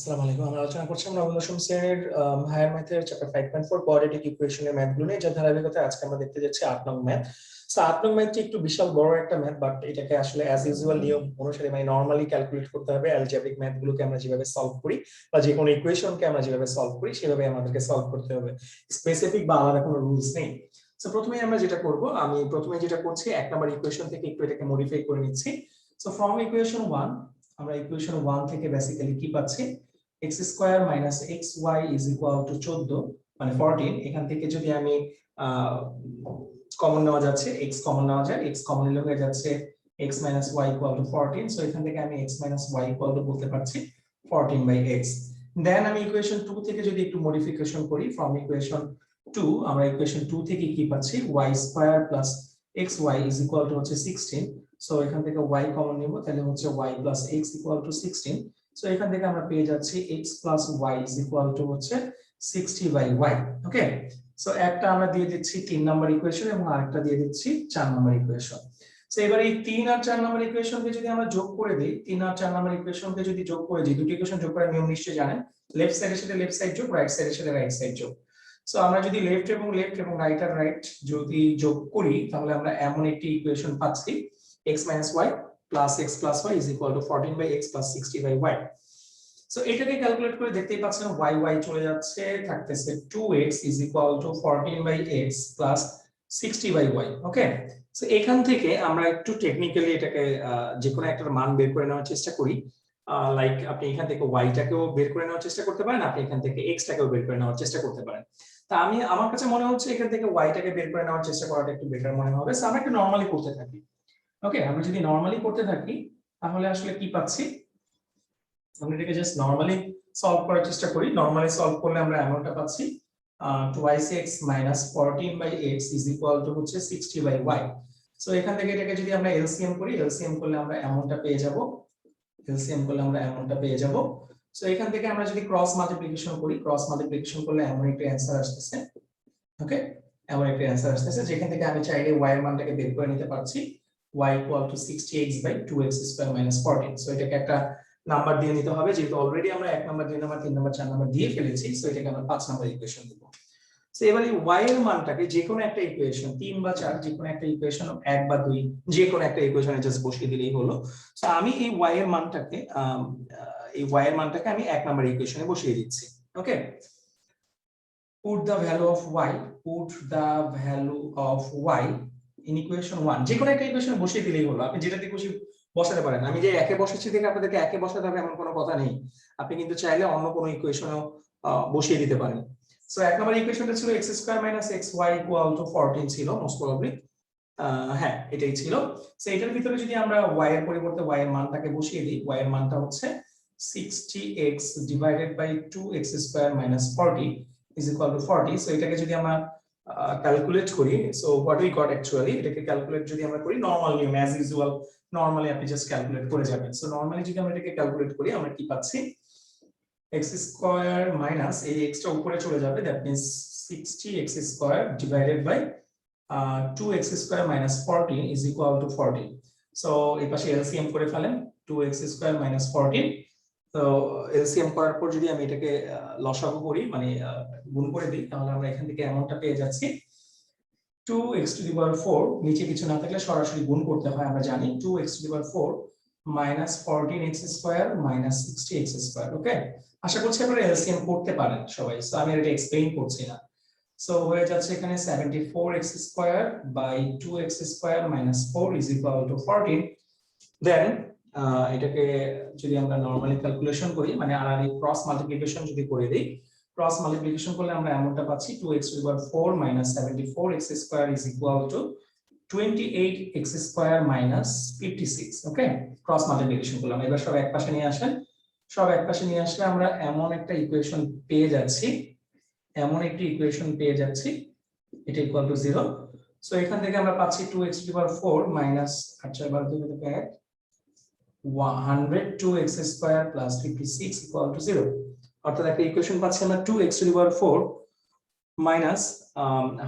আসসালামু আলাইকুম। আমরা আলোচনা করছি আমরা দশম শ্রেণীর হায়ার ম্যাথের চ্যাপ্টার 5.4 কোয়াড্রেটিক ইকুয়েশনের ম্যাথগুলো নিয়ে। যা ধারাবাহিকতায় আজকে আমরা দেখতে যাচ্ছি 8 নং ম্যাথ। সো 8 নং ম্যাথটি একটু বিশাল বড় একটা ম্যাথ, বাট এটাকে আসলে অ্যাজ ইউজুয়াল নিয়ম অনুসারে মানে নরমালি ক্যালকুলেট করতে হবে। অ্যালজেব্রিক ম্যাথগুলোকে আমরা যেভাবে সলভ করি বা যে কোনো ইকুয়েশনকে আমরা যেভাবে সলভ করি সেভাবে আমাদেরকে সলভ করতে হবে। স্পেসিফিক বা আলাদা কোনো রুলস নেই। সো প্রথমেই আমরা যেটা করব, আমি প্রথমে যেটা করছি 1 নম্বর ইকুয়েশন থেকে একটু এটাকে মডিফাই করে নিচ্ছি। সো ফ্রম ইকুয়েশন 1 আমরা ইকুয়েশন 1 থেকে বেসিক্যালি কি পাচ্ছি, x square minus xy is equal to 14 মানে 14। এখান থেকে যদি আমি কমন নেওয়া যাচ্ছে, x কমন নেওয়া যায়, x কমন নিলে হয়ে যাচ্ছে x minus y equal to 14। So এখান থেকে আমি x minus y equal to বলতে পারছি 14 বাই x। দেন আমি ইকুয়েশন 2 থেকে যদি একটু মডিফিকেশন করি, ফ্রম ইকুয়েশন 2 আমরা ইকুয়েশন 2 থেকে কি পাচ্ছি, y square plus xy is equal two হচ্ছে 16। সো এখান থেকে y কমন নিব, তাহলে হচ্ছে y plus x equal to 16। So এখান থেকে আমরা পেয়ে যাচ্ছি x plus y is equal two হচ্ছে 60 বাই y। ওকে, সো একটা আমরা দিয়ে দিচ্ছি 3 নাম্বার ইকুয়েশন এবং আরেকটা দিয়ে দিচ্ছি 4 নাম্বার ইকুয়েশন। সো এবার এই 3 আর 4 নাম্বার ইকুয়েশনকে যদি আমরা যোগ করে দেই, 3 আর 4 নাম্বার ইকুয়েশনকে যদি যোগ করে দিই, দুটো ইকুয়েশন যোগ করার নিয়ম নিশ্চয়ই জানেন, লেফট সাইডের সাথে লেফট সাইড যোগ, রাইট সাইডের সাথে রাইট সাইড যোগ। সো আমরা যদি লেফট এবং রাইট আর রাইট যদি যোগ করি, তাহলে আমরা এমন একটি ইকুয়েশন পাচ্ছি x y plus x plus y is equal to 14 by x plus 60 by y। So এটাকে ক্যালকুলেট করে দেখতেই পাচ্ছেন y চলে যাচ্ছে, থাকতেছে 2x is equal to 14 by x plus 60 by y। Okay, so এখান থেকে আমরা একটু টেকনিক্যালি এটাকে যে কোনো একটা মান বের করে নেওয়ার চেষ্টা করি। লাইক আপনি এখান থেকে y টাকেও বের করে নেওয়ার চেষ্টা করতে পারেন, আপনি এখান থেকে x টাকেও বের করে নেওয়ার চেষ্টা করতে পারেন। তা আমার কাছে মনে হচ্ছে এখান থেকে y টাকে বের করে নেওয়ার চেষ্টা করাটা একটু বেটার মনে হবে। সো আমরা একটু নরমালি করতে থাকি। ওকে, আমরা যদি নরমালি করতে থাকি তাহলে আসলে কি পাচ্ছি, আমরা এটাকে জাস্ট নরমালি সলভ করার চেষ্টা করি। নরমালি সলভ করলে আমরা এমনটা পাচ্ছি 2x minus 14 by x is equal to হচ্ছে 60 by y। সো এখান থেকে এটাকে যদি আমরা এলসিএম করি, এলসিএম করলে আমরা এমনটা পেয়ে যাব, এলসিএম করলে আমরা এমনটা পেয়ে যাব। সো এখান থেকে আমরা যদি ক্রস মাল্টিপ্লিকেশন করি, ক্রস মাল্টিপ্লিকেশন করলে এমন একটা অ্যানসার আসতেছে। ওকে, এমন একটা অ্যানসার আসতেছে যেখান থেকে আমি চাইলে y এর মানটাকে বের করে নিতে পারছি, y equal to 60x by 2x square minus 14। So এটাকে একটা নাম্বার দিয়ে নিতে হবে, যেহেতু অলরেডি আমরা 1 নাম্বার 2 নাম্বার 3 নাম্বার 4 নাম্বার দিয়ে ফেলেছি। সো এটাকে আমরা 5 নাম্বার ইকুয়েশন দেব। সো এবারে y এর মানটাকে যে কোনো একটা ইকুয়েশন 3 বা 4, যে কোনো একটা ইকুয়েশন 1 বা 2, যে কোনো একটা ইকুয়েশনে জাস্ট বসিয়ে দিলেই হলো। সো আমি এই y এর মানটাকে আমি 1 নাম্বার ইকুয়েশনে বসিয়ে দিচ্ছি। ওকে, put the value of y in equation 1। যে কোনো একটা ইকুয়েশনে বসিয়ে দিলেই হলো, আপনি যেটাতে খুশি বসাতে পারেন। আমি যে একে বসাচ্ছি দেখে আপনাদেরকে একে বসাতে হবে এমন কোনো কথা নেই, আপনি কিন্তু চাইলে অন্য কোনো ইকুয়েশনও বসিয়ে দিতে পারেন। সো 1 নম্বর ইকুয়েশনটা ছিল x square minus xy equal to 14 ছিল মোস্ট প্রবাবলি, হ্যাঁ এটাই ছিল। সো এটার ভিতরে যদি আমরা y এর পরিবর্তে y এর মানটাকে বসিয়ে দিই, y এর মানটা হচ্ছে 60x divided by 2x square minus 40 is equal to 40। So এটাকে যদি আমরা ক্যালকুলেট করি, so what we got actually, এটাকে ক্যালকুলেট যদি আমরা করি নরমাল নিয়ম অ্যাজ ইউজুয়াল, নরমালি আপনি জাস্ট ক্যালকুলেট করে যাবেন। সো নরমালি যদি আমরা এটাকে ক্যালকুলেট করি, আমরা কি পাচ্ছি, x স্কয়ার মাইনাস এই x টা উপরে চলে যাবে, that means 60x square divided by 2x square minus 14 is equal to 40। So এই পাশে এলসিএম করে ফেলেন, 2x স্কয়ার মাইনাস 14। তো এলসিএম করার পর যদি আমি এটাকে লসাগু করি মানে গুণ করে দিই, তাহলে আমরা এখান থেকে এমনটা পেয়ে যাচ্ছি 2x টু দি পাওয়ার 4, নিচে কিছু না থাকলে সরাসরি গুণ করতে হয় আমরা জানি, 2x to the power 4 minus 14x square minus 60x square. Okay, আশা করছি আপনারা এলসিএম করতে পারেন সবাই, সো আমি এটা এক্সপ্লেইন করছি না। সো হয়ে যাচ্ছে এখানে 74x square by 2x square minus 4 is equal to 14। Then এটাকে যদি আমরা নরমালি ক্যালকুলেশন করি, মানে আর ক্রস মাল্টিপ্লিকেশন যদি করে দেই, ক্রস মাল্টিপ্লিকেশন করলে আমরা এমনটা পাচ্ছি 2x to the power 4 minus 74x square is equal two 28x square minus 56। Okay, cross multiplication করলাম। এবার সব একপাশে নিয়ে আসেন, সব একপাশে নিয়ে আসলে আমরা এমন একটা ইকুয়েশন পেয়ে যাচ্ছি, এটা ইকুয়াল টু 0। সো এখান থেকে আমরা পাচ্ছি 2x to the power 4 minus 102x square plus 56 equal to 0। অর্থাৎ একটা ইকুয়েশন পাচ্ছি আমরা 2x to the power 4 minus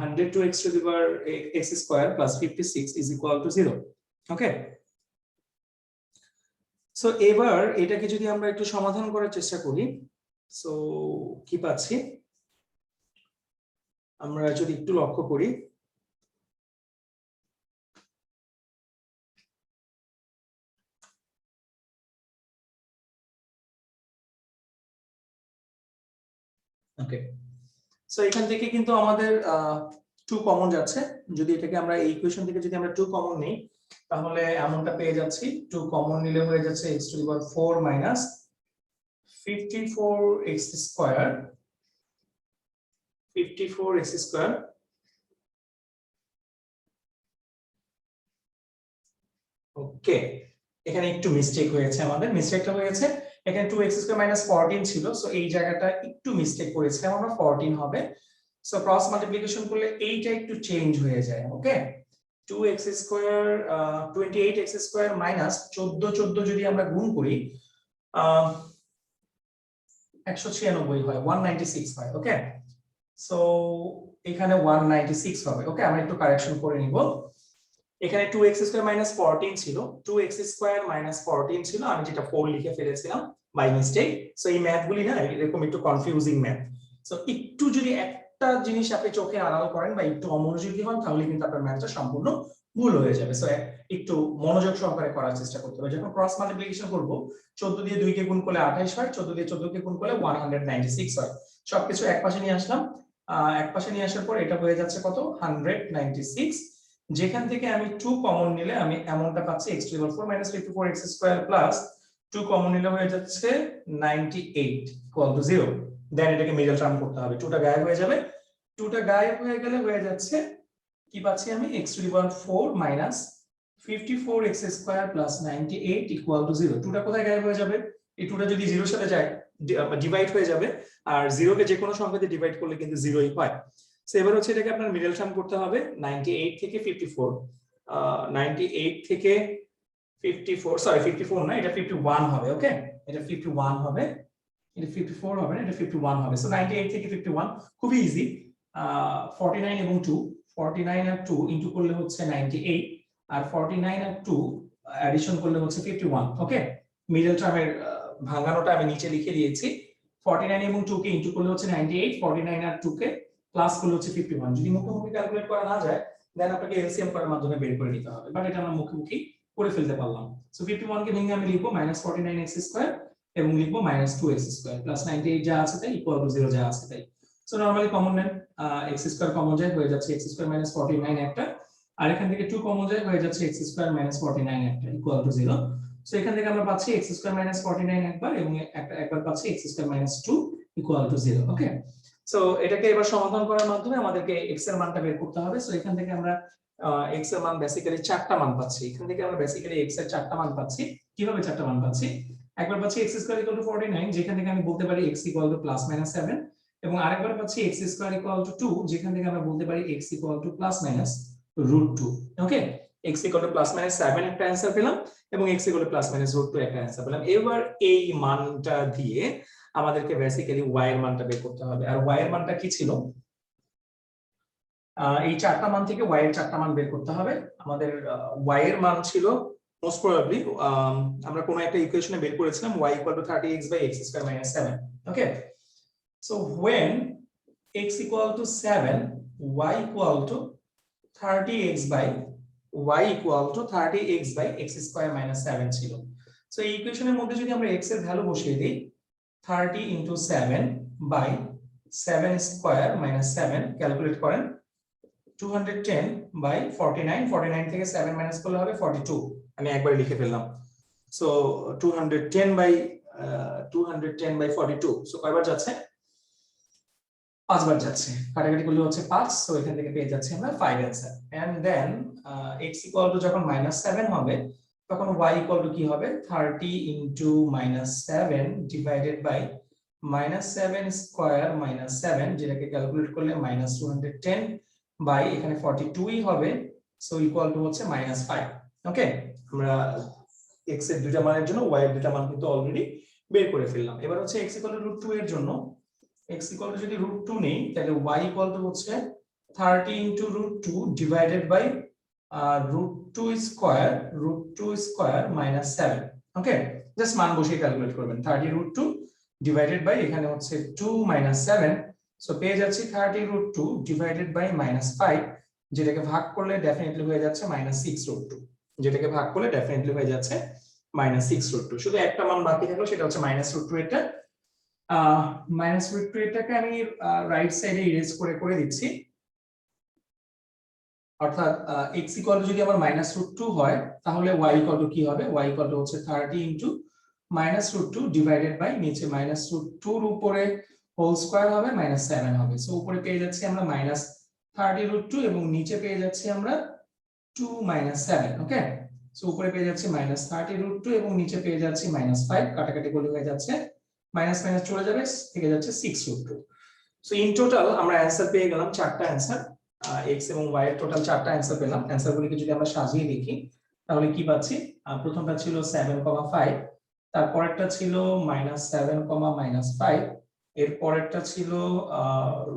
102x two the power x square plus 56 is equal two 0। Okay, so এবার এটাকে যদি আমরা একটু সমাধান করার চেষ্টা করি, সো কি পাচ্ছি আমরা যদি একটু লক্ষ্য করি, ওকে। সো এখান থেকে কিন্তু আমাদের 2 কমন যাচ্ছে। যদি এটাকে আমরা এই ইকুয়েশন থেকে যদি আমরা 2 কমন নেই, তাহলে এমনটা পেয়ে যাচ্ছি, 2 কমন নিলে হয়ে যাচ্ছে x two the power 4 minus 54x square, 54x square ওকে। এখানে একটু মিস্টেক হয়েছে, আমাদের মিস্টেকটা হয়েছে এখানে 2x স্কয়ার মাইনাস 14 ছিল, সো এই জায়গাটা একটু মিস্টেক করেছে, আমরা 14 হবে। সো ক্রস মাল্টিপ্লিকেশন করলে এইটা একটু চেঞ্জ হয়ে যায়, ওকে। 2x square 28x square minus 14 যদি আমরা গুণ করি 196 হয়, 196 হয়, ওকে। সো এখানে 196 হবে, ওকে। আমরা একটু কারেকশন করে নিব। এখানে 2x স্কয়ার মাইনাস 14 ছিল, 2x স্কয়ার মাইনাস 14 ছিল, আমি যেটা 4 লিখে ফেলেছিলাম বাই মিস্টেক। সো এই ম্যাথগুলি না এরকম একটু কনফিউজিং ম্যাথ। সো একটু যদি একটা জিনিস আপনি চোখে আড়াল করেন বা একটু অমনোযোগী হন, তাহলে কিন্তু আপনার ম্যাথটা সম্পূর্ণ ভুল হয়ে যাবে। সো একটু মনোযোগ সহকারে করার চেষ্টা করতে হবে। যখন ক্রস মাল্টিপ্লিকেশন করব, 14 দিয়ে 2 কে গুণ করলে 28 হয়, 14 দিয়ে 14 কে গুণ করলে 196 হয়। সবকিছু একপাশে নিয়ে আসলাম, একপাশে নিয়ে আসার পর এটা হয়ে যাচ্ছে কত 196। যেখান থেকে আমি 2 কমন নিলে আমি এমনটা পাচ্ছি x two the power 4 54x square plus 2 common নিলে হয়ে যাচ্ছে 98 ইকুয়াল টু 0। দেন এটাকে মিডল টার্ম করতে হবে, 2টা গায়েব হয়ে যাবে, 2টা গায়েব হয়ে গেলে হয়ে যাচ্ছে কি পাচ্ছি আমি x two the power 4 54x square plus 98 equal to 0। 2টা কোথায় গায়েব হয়ে যাবে? এই 2টা যদি 0 এর সাথে যায় ডিভাইড হয়ে যাবে, আর 0 কে যে কোনো সংখ্যা দিয়ে ডিভাইড করলে কিন্তু 0ই হয়। সো এবার হচ্ছে এটাকে আপনার মিডল টার্ম করতে হবে, 98 থেকে 54, 98 থেকে 54, সরি 54 না, এটা 51 হবে, ওকে। এটা 51 হবে, এটা 54 হবে না, এটা 51 হবে। সো 98 থেকে 51 খুবই ইজি। 49 এবং 2, 49 আর 2 ইনটু করলে হচ্ছে 98, আর 49 আর 2 অ্যাডিশন করলে হচ্ছে 51, ওকে। মিডল টার্মের ভাঙানোটা আমি নিচে লিখে দিয়েছি। 49 এবং 2 কে ইনটু করলে হচ্ছে 98, 49 আর 2 কে প্লাস করলে হচ্ছে 51। যদি মুখোমুখি ক্যালকুলেট করা না যায়, দেন আপনাকে এলসিএম করার মাধ্যমে বের করে নিতে হবে, বাট এটা আমরা মুখোমুখি করে ফেলতে পারলাম। সো 51 কে ভেঙে আমি লিখবো -49x স্কয়ার এবং লিখবো -2x স্কয়ার প্লাস 98 যা আছে তাই ইকুয়াল টু 0 যা আছে তাই। সো নরমালি কমন নেন, x স্কয়ার কমন যায়, হয়ে যাচ্ছে x স্কয়ার - 49 একটা, আর এখান থেকে 2 কমন যায়, হয়ে যাচ্ছে x স্কয়ার - 49 একটা ইকুয়াল টু 0। সো এখান থেকে আমরা পাচ্ছি x স্কয়ার - 49 একবার এবং একবার পাচ্ছি x square - 2 equal to 0, okay. So এটাকে এবার সমাধান করার মাধ্যমে আমাদেরকে x এর মানটা বের করতে হবে। সো এখান থেকে আমরা x এর মান বেসিক্যালি 4টা মান পাচ্ছি। এখান থেকে আমরা বেসিক্যালি x এর 4টা মান পাচ্ছি। কিভাবে 4টা মান পাচ্ছি? একবার পাচ্ছি x স্কয়ার ইকুয়াল টু 49, যেখান থেকে আমি বলতে পারি x equal to plus minus 7, এবং আরেকবার পাচ্ছি x স্কয়ার ইকুয়াল টু 2, যেখান থেকে আমরা বলতে পারি x equal to plus minus √2, okay. x equal to plus minus 7 একটা অ্যানসার পেলাম এবং x equal to plus minus √2 একটা অ্যানসার পেলাম। এবার এই মানটা দিয়ে আমাদেরকে বেসিক্যালি y এর মানটা বের করতে হবে। আর y এর মানটা কি ছিল? এই 4টা মান থেকে y এর 4টা মান বের করতে হবে। আমাদের y এর মান ছিল মোস্ট প্রবাবলি আমরা কোন একটা ইকুয়েশনে বের করেছিলাম y = 30x / x² - 7, okay. So when x = 7, y = 30x / y = 30x / x² - 7 ছিল। সো এই ইকুয়েশনের মধ্যে যদি আমরা x এর ভ্যালু বসিয়ে দেই, 30 * 7 / 7² - 7 ক্যালকুলেট করেন, 210 / 49, 49 থেকে 7 মাইনাস করলে হবে 42, আমি একবার লিখে ফেললাম। সো 210 / 42, সো কয়বার যাচ্ছে? 5 বার যাচ্ছে, কাটাকাটি করলে হচ্ছে 5, সো এখান থেকে পেয়ে যাচ্ছে আমরা 5 অ্যানসার। এন্ড দেন x = যখন -7 হবে, তখন y = কি হবে? 30 * -7 ডিভাইডেড বাই -7² - 7, যেটাকে ক্যালকুলেট করলে -210 বাই এখানে 42ই হবে, সো ইকুয়াল টু হচ্ছে -5, ওকে। আমরা x এর দুইটা মানের জন্য y এর দুইটা মান কিন্তু অলরেডি বের করে ফেললাম। এবার হচ্ছে x = √2 এর জন্য, x = যদি √2 নেই, তাহলে y = হচ্ছে 30 * √2 ডিভাইডেড বাই √2² - 7, ওকে। জাস্ট মান বসিয়ে ক্যালকুলেট করবেন 30√2 ডিভাইডেড বাই এখানে হচ্ছে 2 - 7, সো পেয়ে যাচ্ছি 30√2 ডিভাইডেড বাই -5, যেটাকে ভাগ করলে ডেফিনেটলি হয়ে যাচ্ছে -6√2, যেটাকে ভাগ করলে ডেফিনেটলি হয়ে যাচ্ছে -6√2। শুধু একটা মান বাকি থাকলো, সেটা হচ্ছে -√2 এটা। -√2 এটাকে আমি রাইট সাইডে ইরেজ করে দিচ্ছি, অর্থাৎ x ইকুয়াল টু যদি আমার -√2 হয় তাহলে y ইকুয়াল টু কি হবে, y ইকুয়াল টু হচ্ছে 30 ইনটু -√2 ডিভাইডেড বাই নিচে -√2 এর উপরে হোল স্কয়ার হবে -7 হবে। সো উপরে পেয়ে যাচ্ছি আমরা -30√2 এবং নিচে পেয়ে যাচ্ছি আমরা 2 - 7। ওকে, সো উপরে পেয়ে যাচ্ছি -30√2 এবং নিচে পেয়ে যাচ্ছি -5, কাটাকাটি করলে হয়ে যাচ্ছে মাইনাস মাইনাস চলে যাবে, থেকে যাচ্ছে 6√2। সো ইন টোটাল আমরা অ্যানসার পেয়ে গেলাম চারটা অ্যানসার, x এবং y এর টোটাল চারটা অ্যানসার পেলাম। অ্যানসারগুলোকে যদি আমরা সাজিয়ে দেখি তাহলে কি পাচ্ছি, প্রথমটা ছিল 7,5, তারপরেরটা ছিল -7, -5, এর পরেরটা ছিল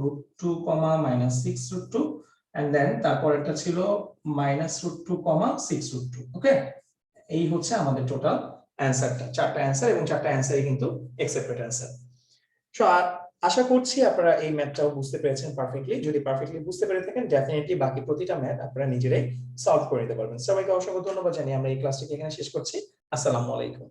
√2, -6√2, এন্ড দেন তারপরেরটা ছিল -√2, 6√2। ওকে, এই হচ্ছে আমাদের টোটাল অ্যানসারটা, চারটা অ্যানসার, এবং চারটা অ্যানসারই কিন্তু অ্যাকসেপ্টেড অ্যানসার। সো আশা করছি আপনারা এই ম্যাথটাও বুঝতে পেরেছেন পারফেক্টলি। যদি পারফেক্টলি বুঝতে পেরে থাকেন ডেফিনেটলি বাকি প্রতিটা ম্যাথ আপনারা নিজেরাই সলভ করে নিতে পারবেন। সবাইকে অসংখ্য ধন্যবাদ জানিয়ে আমরা এই ক্লাসটিকে এখানে শেষ করছি। আসসালামু আলাইকুম।